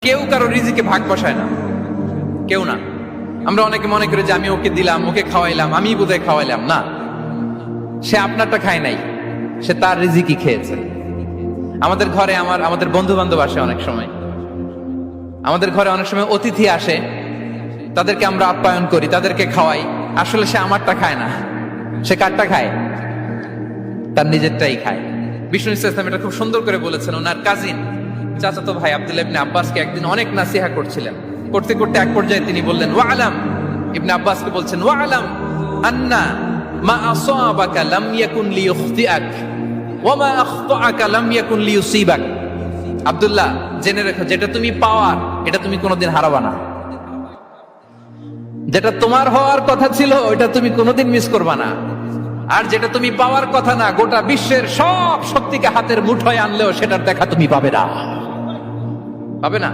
কেউ কারো রিজিকে ভাগ বসায় না, কেউ না। আমরা অনেকে মনে করি যে আমি ওকে দিলাম, ওকে খাওয়াইলাম, আমি বোধহয় খাওয়াইলাম। না, সে আপনারটা খায় নাই, সে তার রিজিকই খেয়েছে। আমাদের ঘরে আমাদের বন্ধু বান্ধব আসে অনেক সময়, আমাদের ঘরে অনেক সময় অতিথি আসে, তাদেরকে আমরা আপ্যায়ন করি, তাদেরকে খাওয়াই। আসলে সে আমারটা খায় না, সে কারটা খায়? তার নিজেরটাই খায়। বিষ্ণু ইসলাম এটা খুব সুন্দর করে বলেছেন। ওনার কাজিন চাচাতো ভাই আব্দুল্লাহ ইবনে আব্বাসকে একদিন অনেক নাসিহা করছিলেন। করতে করতে এক পর্যায়ে তিনি বললেন, ওয়ালাম, ইবনে আব্বাসকে বলছেন, ওয়ালাম আন্না মা আসাবাকা লাম ইয়াকুন লিইখতিআক ওয়া মা আখতাআকা লাম ইয়াকুন লিইউসিবাক। আব্দুল্লাহ, জেনে রেখো, যেটা তুমি পাওয়ার এটা তুমি কোনোদিন হারাবা না। যেটা তোমার হওয়ার কথা ছিল ওটা তুমি কোনোদিন মিস করবা না। আর যেটা তুমি পাওয়ার কথা না, গোটা বিশ্বের সব শক্তিকে হাতের মুঠোয় আনলেও সেটার দেখা তুমি পাবে না, পাবে না।